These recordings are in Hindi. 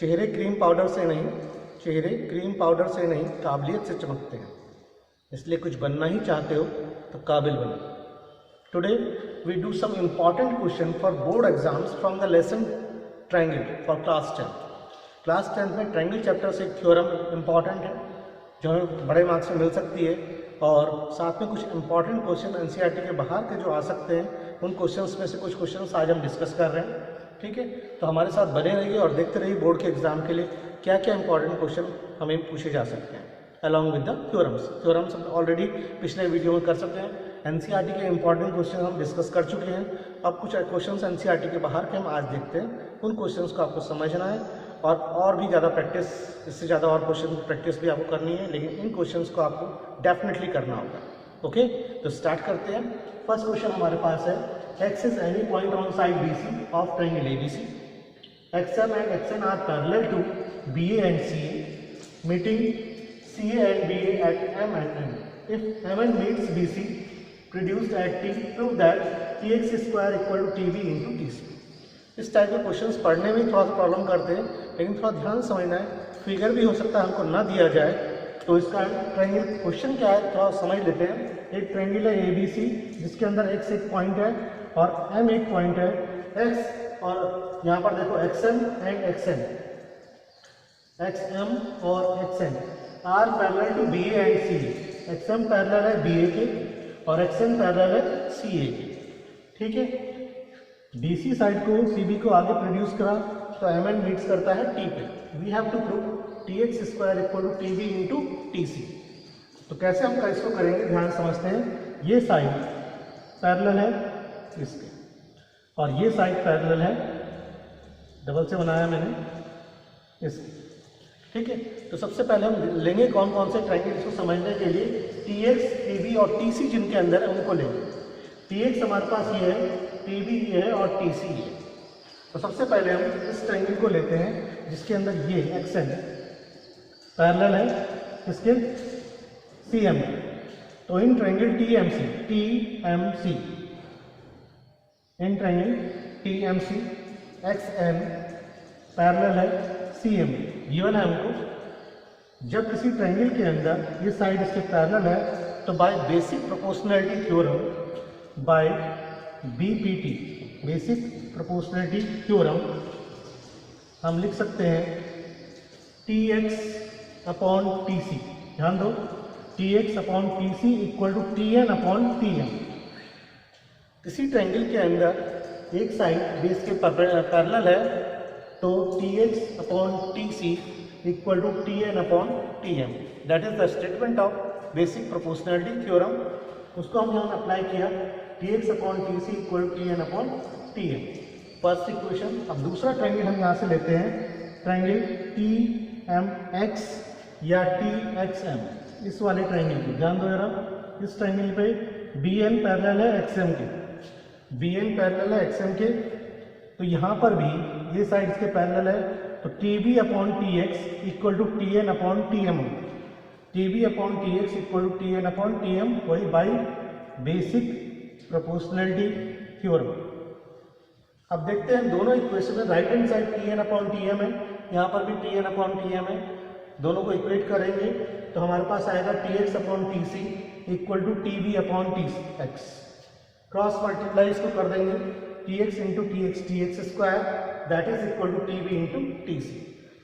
चेहरे क्रीम पाउडर से नहीं, चेहरे क्रीम पाउडर से नहीं काबिलियत से चमकते हैं। इसलिए कुछ बनना ही चाहते हो तो काबिल बनो। Today we do some important question for board exams from the lesson triangle for class 10। Class 10 में ट्रायंगल चैप्टर से एक थ्योरम इम्पॉर्टेंट है जो हमें बड़े मार्क्स में मिल सकती है, और साथ में कुछ इंपॉर्टेंट क्वेश्चन एनसीईआरटी के बाहर के जो आ सकते हैं उन क्वेश्चंस में से कुछ क्वेश्चंस आज हम डिस्कस कर रहे हैं। ठीक है, तो हमारे साथ बने रहिए और देखते रहिए बोर्ड के एग्जाम के लिए क्या क्या इंपॉर्टेंट क्वेश्चन हमें पूछे जा सकते हैं along with the theorems already पिछले वीडियो में कर सकते हैं। एनसीईआरटी के इंपॉर्टेंट क्वेश्चन हम डिस्कस कर चुके हैं। अब कुछ क्वेश्चन एनसीईआरटी के बाहर के हम आज देखते हैं। उन क्वेश्चंस को आपको समझना है और भी ज़्यादा प्रैक्टिस, इससे ज़्यादा और क्वेश्चन प्रैक्टिस भी आपको करनी है, लेकिन इन क्वेश्चंस को आपको डेफिनेटली करना होगा। ओके, तो स्टार्ट करते हैं। फर्स्ट क्वेश्चन हमारे पास है, X is any point on side BC of triangle ABC, XM and XN are parallel to BA and CA, meeting CA and BA at M and N. If MN meets BC produced at T, prove that TX square equal to TB into TC. इस टाइप के क्वेश्चंस पढ़ने में थोड़ा सा प्रॉब्लम करते हैं, लेकिन थोड़ा ध्यान समझना है। फिगर भी हो सकता है हमको ना दिया जाए, तो इसका ट्रायंगल क्वेश्चन क्या है थोड़ा समझ लेते हैं। एक ट्रायंगल है ABC जिसके अंदर X एक पॉइंट है और M एक पॉइंट है। X और यहाँ पर देखो XM एंड XN, XM और XN are parallel to B A and C. XM parallel है बी ए के और एक्सएन पैरेलल है सी ए के। ठीक है, डीसी साइड को सीबी को आगे प्रोड्यूस करा तो एमएन मीट्स करता है टी पे। We have to prove TX square equal to TB into TC. तो कैसे हम इसको करेंगे ध्यान समझते हैं। ये साइड पैरेलल है इसके और ये साइड पैरेलल है, डबल से बनाया मैंने इसके। ठीक है, तो सबसे पहले हम लेंगे कौन कौन से ट्रायंगल, इसको समझने के लिए TX, TB और TC जिनके अंदर है उनको लेंगे। TX हमारे पास ये है, TB ये है और TC ये है। तो सबसे पहले हम इस ट्रायंगल को लेते हैं जिसके अंदर ये XN पैरेलल है इसके CM। तो in triangle TMC in triangle TMC XN parallel है CM। गिवन है हमको, जब किसी ट्रायंगल के अंदर ये साइड इसके पैरेलल है तो by basic proportionality theorem, by BPT basic proportionality theorem हम लिख सकते हैं TX अपॉन TC। ध्यान दो, TX upon TC equal to TN upon TM। किसी ट्रायंगल के अंदर एक साइड बेस के पैरेलल है तो TX upon TC equal to TN upon TM। That is the statement of basic proportionality theorem. उसको हम यहाँ अप्लाई किया, TX upon TC equal to TN upon TM। First equation. अब दूसरा ट्रायंगल हम यहाँ से लेते हैं, ट्रायंगल TMX या TXM, इस वाले ट्रायंगल को ध्यान दो जरा। इस ट्रायंगल पे BN पैरेलल है XM के, BN पैरेलल है XM के, तो यहाँ पर भी ये साइड इसके पैरेलल है तो TB upon TX equal to TN upon TM। TB upon TX equal to TN upon TM, वही बाई बेसिक प्रोपोर्शनैलिटी थ्योरम। अब देखते हैं दोनों इक्वेशन में right hand side TN upon TM है, यहाँ पर भी TN अपॉन TM है। दोनों को इक्वेट करेंगे तो हमारे पास आएगा TX upon TC equal to TB upon TX। Cross multiply इसको कर देंगे, TX into TX square that is equal to TB into TC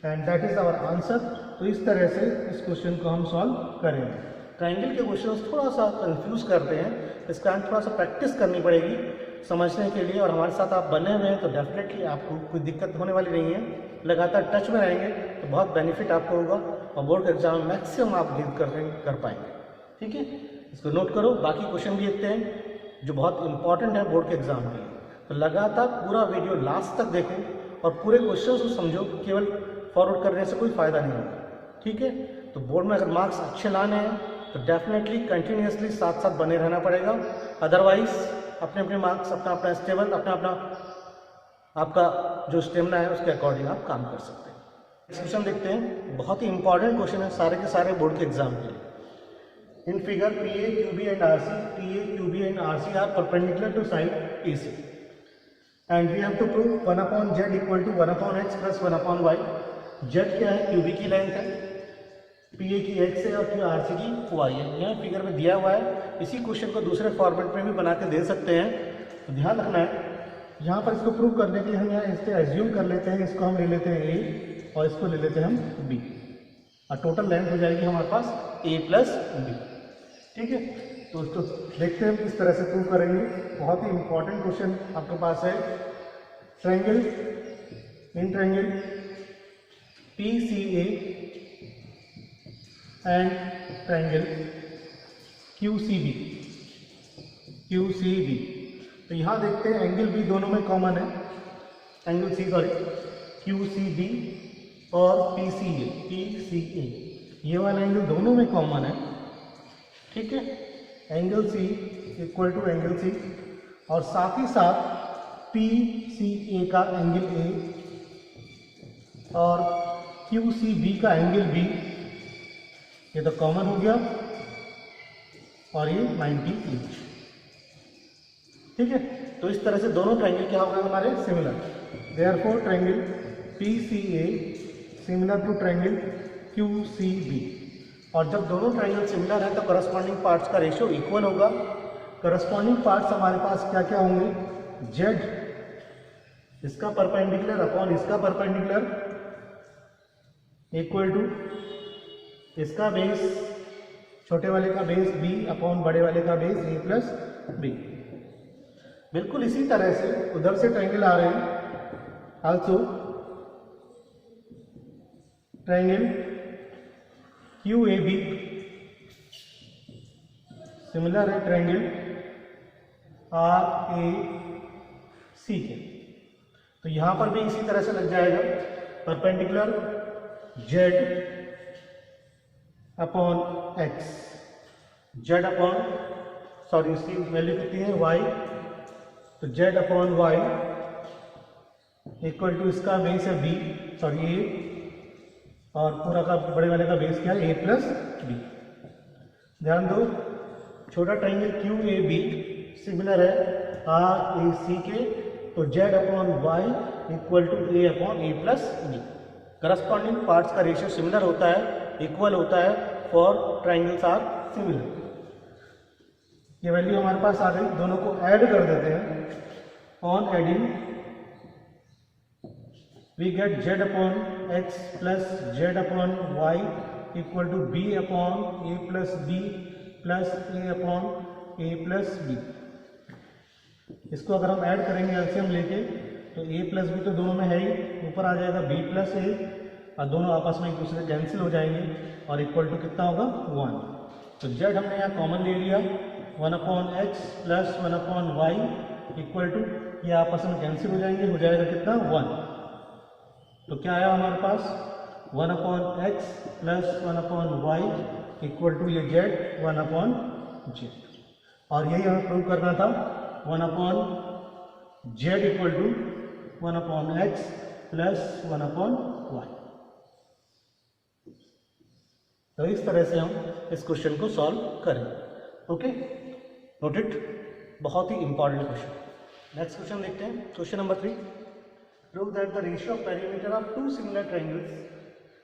and that is our answer. तो इस तरह से इस क्वेश्चन को हम सॉल्व करेंगे। ट्रायंगल के क्वेश्चन थोड़ा सा कंफ्यूज करते हैं, इसका थोड़ा सा प्रैक्टिस करनी पड़ेगी समझने के लिए, और हमारे साथ आप बने हुए हैं तो डेफिनेटली आपको कोई दिक्कत होने वाली नहीं है। लगातार टच में रहेंगे तो बहुत बेनिफिट आपको होगा और बोर्ड के एग्जाम मैक्सिमम आप गिव कर पाएंगे। ठीक है, इसको नोट करो। बाकी क्वेश्चन भी देखते हैं जो बहुत इंपॉर्टेंट है बोर्ड के एग्जाम के लिए। तो लगातार पूरा वीडियो लास्ट तक देखो और पूरे क्वेश्चंस को समझो, केवल फॉरवर्ड करने से कोई फ़ायदा नहीं होगा। ठीक है, तो बोर्ड में अगर मार्क्स अच्छे लाने हैं तो डेफिनेटली कंटिन्यूसली साथ साथ बने रहना पड़ेगा, अदरवाइज अपने अपने मार्क्स अपना अपना स्टेबल अपना आपका जो स्टेमिना है उसके अकॉर्डिंग आप काम कर सकते हैं। नेक्स्ट क्वेश्चन देखते हैं, बहुत ही इंपॉर्टेंट क्वेश्चन है सारे के सारे बोर्ड के एग्जाम के लिए। In figure PA, QB and RC, TA, QB and RC are perpendicular to side AC and we have to prove 1 upon z equal to 1 upon x plus 1 upon y Z क्या है, क्यूबी की लेंथ है, पी ए की एक्स है और क्यू आर सी की वाई है। यहाँ फिगर में दिया हुआ है। इसी क्वेश्चन को दूसरे फॉर्मेट में भी बना के दे सकते हैं, तो ध्यान रखना है। यहाँ पर इसको प्रूव करने के लिए हम यहाँ इससे एज्यूम कर लेते हैं, इसको हम ले लेते हैं ए और इसको ले लेते हैं हम बी, और टोटल लेंथ हो जाएगी हमारे पास ए प्लस बी। ठीक है, तो उसको देखते हैं किस तरह से प्रूव करेंगे। बहुत ही इंपॉर्टेंट क्वेश्चन आपके पास है। Triangle, in triangle PCA and triangle QCB। तो यहाँ देखते हैं एंगल B दोनों में कॉमन है, एंगल C सॉरी QCB और PCA ये वाला एंगल दोनों में कॉमन है। ठीक है, angle C equal to angle C और साथ ही साथ PCA का एंगल A और QCB का एंगल B, ये तो कॉमन हो गया और ये 90 इंच। ठीक है, तो इस तरह से दोनों ट्रायंगल क्या हो गए हमारे similar. Therefore triangle PCA similar to triangle QCB। और जब दोनों ट्रायंगल सिमिलर है तो करस्पॉन्डिंग पार्ट्स का रेशियो इक्वल होगा। करस्पॉन्डिंग पार्ट्स हमारे पास क्या क्या होंगे, जेड इसका परपेंडिकुलर अपॉन इसका परपेंडिकुलर इक्वल टू इसका बेस, छोटे वाले का बेस b अपॉन बड़े वाले का बेस a प्लस बी। बिल्कुल इसी तरह से उधर से ट्रायंगल आ रहे हैं। आल्सो ट्रायंगल QAB सिमिलर है ट्रायंगल RAC के, तो यहां पर भी इसी तरह से लग जाएगा। Perpendicular Z upon x, Z अपॉन सॉरी इसकी वैल्यू कितनी है y, तो Z upon y equal to इसका बेस है b सॉरी a और पूरा का बड़े वाले का बेस क्या है a प्लस बी। ध्यान दो, छोटा ट्रायंगल QAB सिमिलर है RAC के, तो Z upon y equal to a upon a plus B. Corresponding parts का रेशियो सिमिलर होता है, इक्वल होता है फॉर ट्रायंगल्स आर सिमिलर। ये वैल्यू हमारे पास आ गई, दोनों को ऐड कर देते हैं। On adding we get Z upon x plus Z upon y equal to b upon a plus b plus a upon a plus b। इसको अगर हम ऐड करेंगे एलसीएम लेके तो a प्लस b तो दोनों में है ही, ऊपर आ जाएगा b प्लस a और दोनों आपस में एक दूसरे कैंसिल हो जाएंगे और इक्वल टू कितना होगा 1। तो z हमने यहाँ कॉमन ले लिया, 1 upon x plus 1 upon y equal to, ये आपस में कैंसिल हो जाएंगे, हो जाएगा कितना 1। तो क्या आया हमारे पास 1 upon x plus 1 upon y equal to ये z 1 अपॉन z। और यही हमें प्रूव करना था, 1 upon z equal to 1 upon x plus 1 upon y। तो इस तरह से हम इस क्वेश्चन को सॉल्व करें। ओके, नोटेड, बहुत ही इंपॉर्टेंट क्वेश्चन। नेक्स्ट क्वेश्चन देखते हैं, question number 3। Prove that the ratio of perimeter of two similar triangles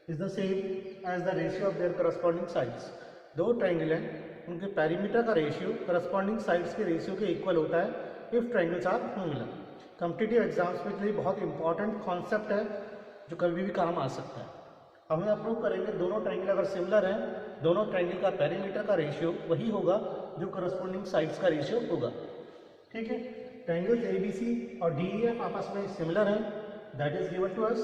is the same as the ratio of their corresponding sides। दो ट्रायंगल हैं, उनके पेरीमीटर का रेशियो करस्पॉन्डिंग साइड्स के रेशियो के इक्वल होता है if triangles are similar. Competitive exams के लिए बहुत इंपॉर्टेंट कॉन्सेप्ट है जो कभी भी काम आ सकता है। हम यहाँ प्रूव करेंगे दोनों ट्रायंगल अगर सिमिलर हैं, दोनों ट्रायंगल का पेरीमीटर का रेशियो वही होगा जो करस्पॉन्डिंग साइड्स का रेशियो होगा। ठीक है, ट्रायंगल्स ABC और DEF आपस में सिमिलर हैं, that is given to us.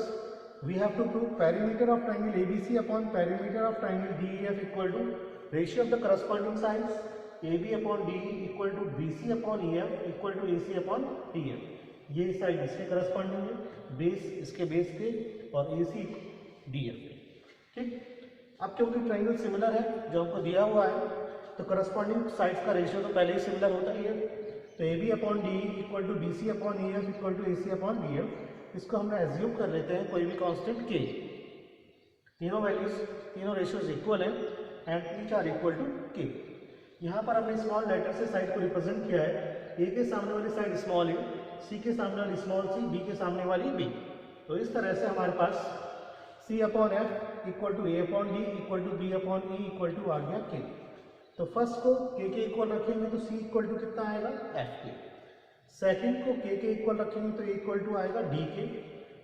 We have to prove perimeter of triangle ABC upon perimeter of triangle DEF equal to ratio of the corresponding sides AB upon DE equal to BC upon EF equal to AC upon DF। ये साइड इसके करस्पॉन्डिंग है, बेस इसके बेस के और AC DF। ठीक, अब क्योंकि ट्रायंगल सिमिलर है जो हमको दिया हुआ है तो करस्पॉन्डिंग साइड्स का रेशियो तो पहले ही सिमिलर होता ही है। तो AB upon DE equal to BC upon EF equal to AC upon DF। इसको हमने एज्यूम कर लेते हैं कोई भी कांस्टेंट K। तीनों वैल्यूज, तीनों रेशियोज इक्वल हैं and each are equal to K। यहाँ पर हमने स्मॉल लेटर से साइड को रिप्रेजेंट किया है। A के सामने वाली साइड स्मॉल a, C के सामने वाली स्मॉल c, B के सामने वाली b। तो इस तरह से हमारे पास c upon f equal to a upon D equal to b upon e equal to आ गया के। तो फर्स्ट को के इक्वल रखेंगे तो सी इक्वल टू कितना आएगा एफ के, सेकेंड को के इक्वल रखेंगे तो ए इक्वल टू आएगा डी के,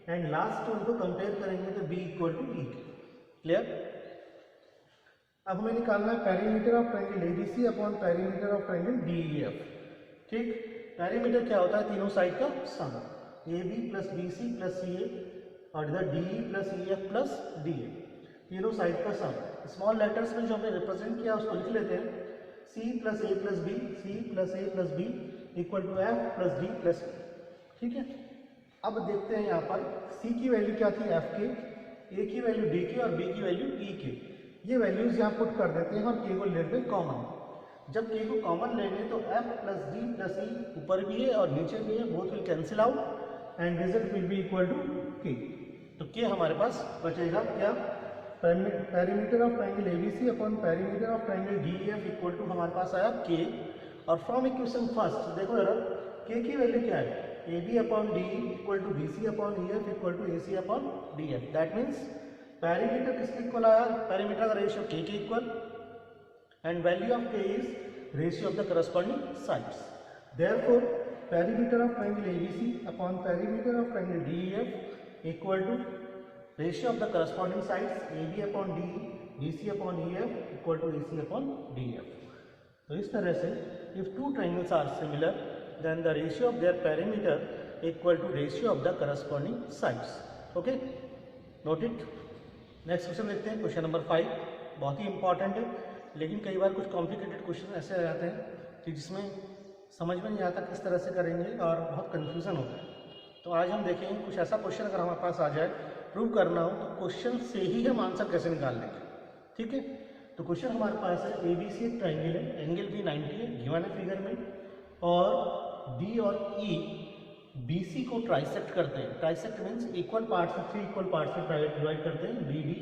एंड लास्ट उनको कंपेयर करेंगे तो बी इक्वल टू ई के। क्लियर। अब हमें निकालना है perimeter of triangle ABC upon perimeter of triangle DEF. ठीक, पेरीमीटर क्या होता है, तीनों साइड का sum, a b plus B C plus c a और इधर d e plus e f plus d a, तीनों साइड का सम। स्मॉल लेटर्स में जो हमने रिप्रेजेंट किया उसको लिख लेते हैं, C plus A plus B, C plus A plus B equal to F plus D plus B. ठीक है, अब देखते हैं यहाँ पर सी की वैल्यू क्या थी एफ के, ए की वैल्यू डी के और बी की वैल्यू ई के। ये वैल्यूज यहाँ पुट कर देते हैं और के को ले लेते हैं कॉमन। जब के को कॉमन लेंगे तो F plus D plus E ऊपर भी है और नीचे भी है, both will cancel out and result will be equal to K. तो के हमारे पास बचेगा क्या, perimeter of triangle ABC upon perimeter of triangle DEF equal to हमारे पास आया के। और फ्रॉम इक्वेशन फर्स्ट देखो जरा के की वैल्यू क्या है, ए B upon D equal to B C upon E F equal to A C upon D F. That means perimeter किसके इक्वल आया, पेरीमीटर का रेशियो के equal and value of K is ratio of the corresponding sides. Therefore perimeter of triangle ABC upon perimeter of triangle DEF equal to ratio of the corresponding sides A B upon D, B C upon E F equal to A C upon D F. तो इस तरह से if two triangles are similar then the ratio of their perimeter equal to ratio of the corresponding sides. Okay, note it. Next question देखते हैं, क्वेश्चन नंबर 5। बहुत ही इंपॉर्टेंट है, लेकिन कई बार कुछ कॉम्प्लिकेटेड क्वेश्चन ऐसे आ जाते हैं कि जिसमें समझ में नहीं आता किस तरह से करेंगे और बहुत कन्फ्यूजन होता है। तो आज हम देखेंगे कुछ ऐसा क्वेश्चन अगर हमारे पास आ जाए, प्रूव करना हो तो क्वेश्चन से ही हम आंसर कैसे निकाल लेंगे। ठीक है, तो क्वेश्चन हमारे पास है ए बी सी एक ट्राइंगल है, एंगल भी 90 है गिवन है फिगर में, और डी और ई बी सी को ट्राइसेक्ट करते हैं। ट्राइसेक्ट मीन्स इक्वल पार्ट से 3 इक्वल पार्ट में डिवाइड करते हैं, बी डी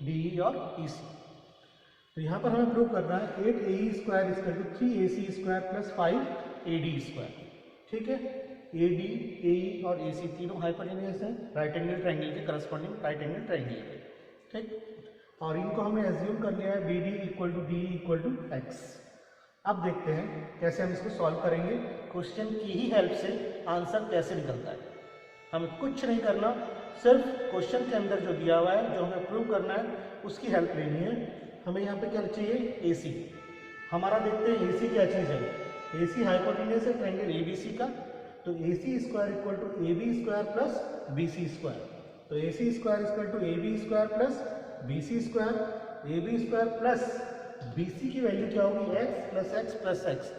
डी ई और ई सी। तो यहाँ पर हमें प्रूव करना है 8 a e square equal to 3 a C square plus 5 a d square. ठीक है, ए डी ए ई और ए सी तीनों हाइपोटेन्यूज हैं राइट एंगल ट्रायंगल के करस्पॉन्डिंग राइट एंगल ट्रायंगल के। ठीक, और इनको हमें एज्यूम कर लिया है B D equal to D equal to X. अब देखते हैं कैसे हम इसको सॉल्व करेंगे, क्वेश्चन की ही हेल्प से आंसर कैसे निकलता है। हमें कुछ नहीं करना, सिर्फ क्वेश्चन के अंदर जो दिया हुआ है, जो हमें प्रूव करना है, उसकी हेल्प लेनी है। हमें यहाँ पे क्या चाहिए, ए सी। हमारा देखते हैं ए सी क्या चीज़ है, ए सी हाइपोटेन्यूज है ट्रायंगल ए बी सी का, तो A C square equal to A B square plus B C square. तो A C square equal to A B square plus B C square, A B square plus B C की वैल्यू क्या होगी, X plus X plus X,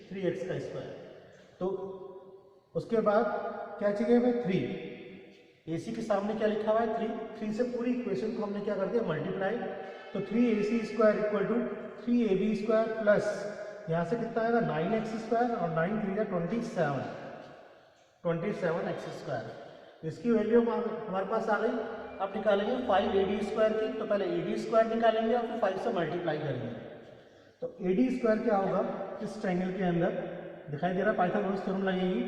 3x का स्क्वायर। तो उसके बाद क्या चाहिए हमें, 3। ए सी के सामने क्या लिखा हुआ है, 3 से पूरी इक्वेशन को हमने क्या कर दिया, मल्टीप्लाई। तो 3ac square equal to 3ab square plus यहाँ से कितना आएगा 9x स्क्वायर और 9 3 27x स्क्वायर। इसकी वैल्यू हमारे पास आ गई। अब निकालेंगे 5ad स्क्वायर की, तो पहले ad स्क्वायर निकालेंगे और फिर 5 से मल्टीप्लाई करेंगे। तो ad स्क्वायर क्या होगा, इस ट्रायंगल के अंदर दिखाई दे रहा है, पाइथागोरस थ्योरम लगेगी,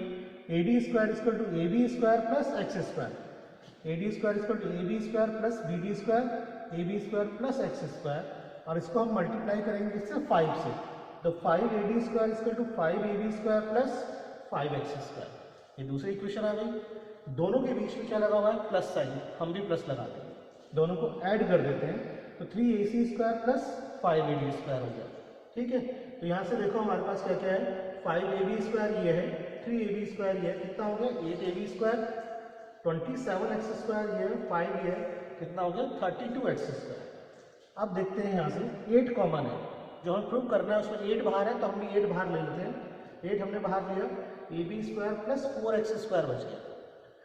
ad square equal to ab square plus x square, ad square equal to ab square plus bd square, ab square plus x square, और इसको हम मल्टीप्लाई करेंगे इससे 5 से। तो 5ad square equal to 5ab square plus 5x square. ये दूसरी इक्वेशन आ गई। दोनों के बीच में क्या लगा हुआ है, प्लस साइन, हम भी प्लस लगा देंगे, दोनों को ऐड कर देते हैं। तो 3ac square plus 5ad square हो गया। ठीक है, तो यहाँ से देखो हमारे पास क्या क्या है, 5ab स्क्वायर ये है, 3ab स्क्वायर ये है, कितना हो गया 8ab स्क्वायर, 27x स्क्वायर ये है, 5 ये है, कितना हो गया 32x स्क्वायर। अब देखते हैं यहाँ से 8 कॉमन है, जो हमें प्रूव करना है उसमें 8 बाहर है, तो हम भी 8 बाहर ले लेते हैं। 8 हमने बाहर लिया, ab square plus 4x square बच गया।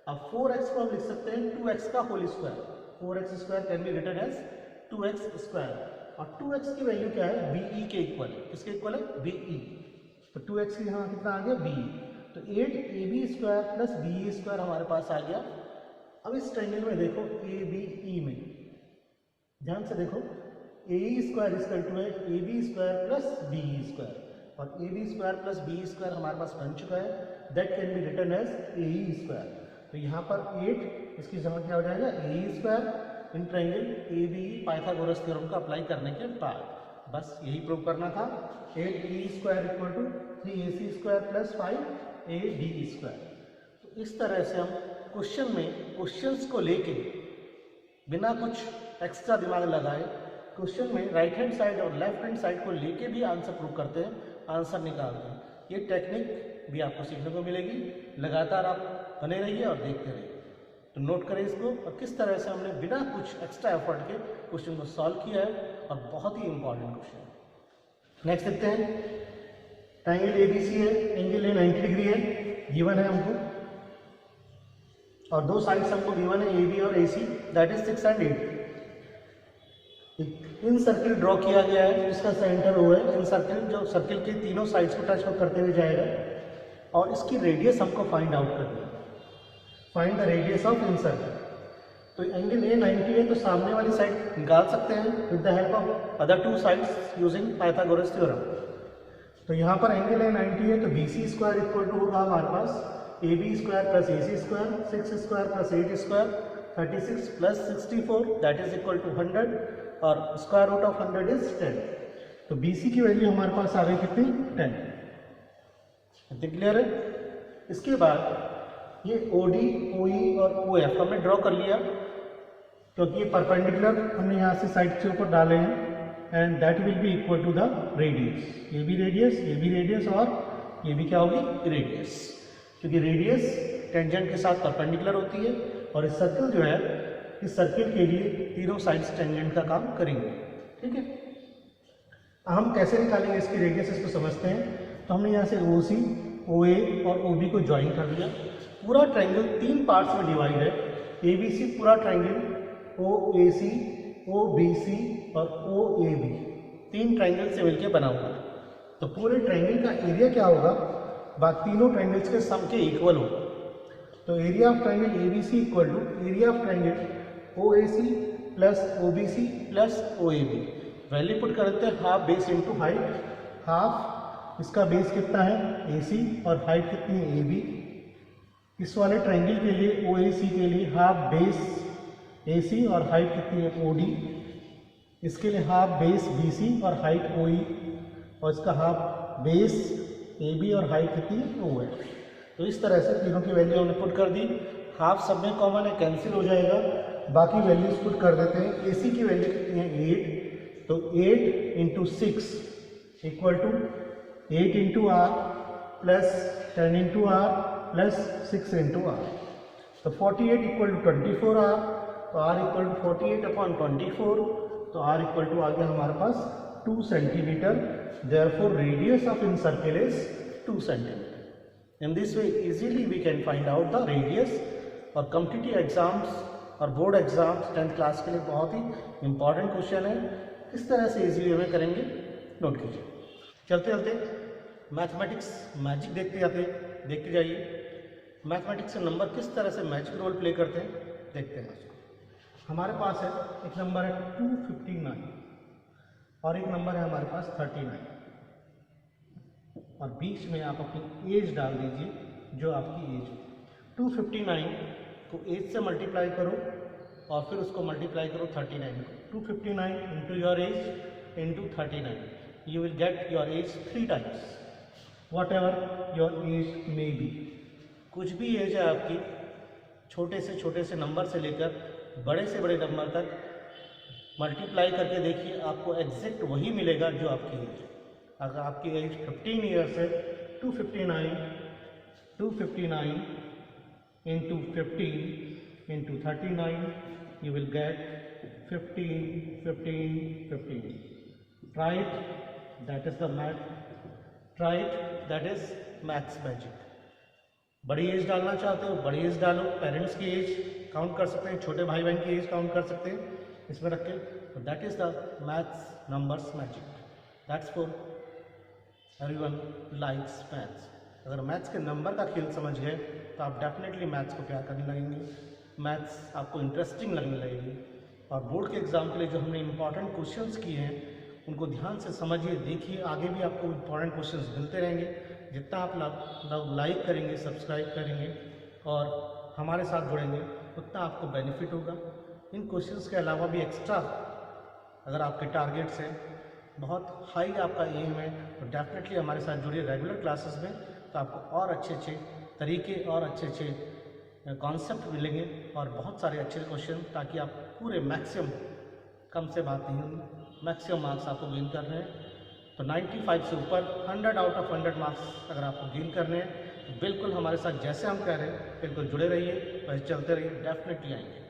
अब 4x को हम लिख सकते हैं 2x का whole square, 4x square can be written as 2x square, और 2x की वैल्यू क्या है, BE के इक्वल है। किसके इक्वल है, BE। तो 2x की यहाँ कितना आ गया, BE। तो 8ab square plus BE square हमारे पास आ गया। अब इस ट्रायंगल में देखो ABE में ध्यान से देखो, AE स्क्वायर इक्वल टू है AB square plus BE square, और AB square plus BE square हमारे पास बन चुका है, that can be written as AE square. तो यहाँ पर 8 इसकी जगह क्या हो जाएगा a square in triangle A b Pythagoras theorem को अप्लाई करने के बाद बस यही प्रूव करना था। 8e square equal to 3ac square plus 5ad square. तो इस तरह से हम क्वेश्चन में क्वेश्चंस को लेके बिना कुछ एक्स्ट्रा दिमाग लगाए क्वेश्चन में राइट हैंड साइड और लेफ्ट हैंड साइड को लेके भी आंसर प्रूव करते हैं, आंसर निकालते हैं। ये टेक्निक भी आपको सीखने को मिलेगी। लगातार आप बने रहिए और देखते रहिए। तो नोट करें इसको और किस तरह से हमने बिना कुछ एक्स्ट्रा एफर्ट के क्वेश्चन को सॉल्व किया है और बहुत ही इंपॉर्टेंट क्वेश्चन है। नेक्स्ट देखते हैं। ट्रायंगल एबीसी है, एंगल है 90 डिग्री है, गिवन है हमको और दो साइड्स हमको गिवन है ए बी और a c, that is 6 and 8। Incircle draw किया गया है जिसका सेंटर वो है। इन सर्किल जो सर्किल के तीनों साइड्स को टच करते हुए जाएगा और इसकी रेडियस हमको फाइंड आउट करनी है। Find the radius of in circle. तो एंगल ए 90 है तो सामने वाली साइड निकाल सकते हैं with the help of other two sides using Pythagoras theorem. तो यहाँ पर एंगल ए 90 है तो b C square equal to होगा हमारे पास a B square plus a C square, 6 square plus 8 square, 36 plus 64 that is equal to 100 और स्क्वायर रूट ऑफ 100 इज 10। तो बी सी की वैल्यू हमारे पास आ गई कितनी 10। इतनी क्लियर है। इसके बाद ये ओ डी ओ ई और ओ एफ हमने ड्रॉ कर लिया क्योंकि ये परपेंडिकुलर हमने यहाँ से साइड के ऊपर डाले हैं and that will be equal to the radius. ये भी रेडियस और ये भी क्या होगी रेडियस, क्योंकि रेडियस टेंजेंट के साथ परपेंडिकुलर होती है और इस सर्कल जो है इस सर्किल के लिए तीनों साइड्स टेंजेंट का काम करेंगे। ठीक है, हम कैसे निकालेंगे इसकी रेडियस इसको समझते हैं। तो हमने यहाँ से ओ सी ओ ए और ओ बी को ज्वाइन कर लिया। पूरा ट्रायंगल 3 पार्ट्स में डिवाइड है। ए बी सी पूरा triangle O A C O B सी और ओ ए बी 3 ट्रायंगल से मिलकर बना हुआ है। तो पूरे ट्रायंगल का एरिया क्या होगा, बाकी तीनों ट्रायंगल्स के सम के इक्वल होगा। तो area of triangle A B C equal to area of triangle O A C plus O B C plus O A B. Value put कर देते हैं half base into height. Half इसका बेस कितना है ए सी और हाइट कितनी है ए बी। इस वाले ट्रायंगल के लिए ओ ए सी के लिए हाफ बेस ए सी और हाइट कितनी है ओ डी। इसके लिए हाफ बेस बी सी और हाइट ओ ई और इसका हाफ बेस ए बी और हाइट कितनी है ओ है। तो इस तरह से तीनों की वैल्यू हमने पुट कर दी। हाफ सब में कॉमन है, कैंसिल हो जाएगा। बाकी वैल्यूज पुट कर देते हैं। ए सी की वैल्यू कितनी है 8, तो 8 into 6 equal to 8 into R plus 10 into R plus 6 into R. तो 48 इक्वल टू 24 आर, तो आर इक्वल टू 48 अपॉन 24, तो आर इक्वल टू आ गया हमारे पास 2 centimetre. Therefore radius of in circle is 2 centimetre. In this way easily we can find out the radius. और कॉम्पिटिटिव एग्जाम्स और बोर्ड एग्जाम्स 10th क्लास के लिए बहुत ही इंपॉर्टेंट क्वेश्चन है। किस तरह से इजी वे में करेंगे नोट कीजिए। चलते चलते मैथमेटिक्स मैजिक देखते जाइए। मैथमेटिक्स से नंबर किस तरह से मैजिक रोल प्ले करते हैं देखते हैं। हमारे पास है एक नंबर है 259 और एक नंबर है हमारे पास 39 और बीच में आप अपनी एज डाल दीजिए जो आपकी एज है। 259 को एज से मल्टीप्लाई करो और फिर उसको मल्टीप्लाई करो 39 को। 259 into your age into 39, you will get your age 3 times whatever your age may be। कुछ भी एज है आपकी, छोटे से नंबर से लेकर बड़े से बड़े नंबर तक मल्टीप्लाई करके देखिए, आपको एग्जैक्ट वही मिलेगा जो आपकी एज है। अगर आपकी एज 15 ईयर्स है, 259 into 15 into 39 you will get 15। Try it, that is the math। Try it, that is maths magic। बड़ी एज डालना चाहते हो बड़ी एज डालो, पेरेंट्स की एज काउंट कर सकते हैं, छोटे भाई बहन की एज काउंट कर सकते हैं इसमें रख के। तो that is the maths numbers magic. That's for everyone likes maths. अगर मैथ्स के नंबर का खेल समझ गए तो आप डेफिनेटली मैथ्स को प्यार करने लगेंगे, मैथ्स आपको इंटरेस्टिंग लगने लगेगी। और बोर्ड के एग्जाम के लिए जो हमने इंपॉर्टेंट क्वेश्चंस किए हैं उनको ध्यान से समझिए, देखिए, आगे भी आपको इंपॉर्टेंट क्वेश्चंस मिलते रहेंगे। जितना आप लाइक करेंगे, सब्सक्राइब करेंगे और हमारे साथ जुड़ेंगे उतना आपको बेनिफिट होगा। इन क्वेश्चंस के अलावा भी एक्स्ट्रा अगर आपके टारगेट्स हैं, बहुत हाई आपका एम है, तो डेफिनेटली हमारे साथ जुड़िए रेगुलर क्लासेस में। तो आपको और अच्छे अच्छे तरीके और अच्छे अच्छे कॉन्सेप्ट मिलेंगे और बहुत सारे अच्छे क्वेश्चन, ताकि आप पूरे मैक्सिमम, कम से बात नहीं होगी, मैक्सिमम मार्क्स आपको गेन करने हैं। तो 95 से ऊपर 100 आउट ऑफ 100 मार्क्स अगर आपको गेन करने हैं तो बिल्कुल हमारे साथ जैसे हम कह रहे हैं बिल्कुल जुड़े रहिए, वैसे चलते रहिए, डेफिनेटली आएंगे।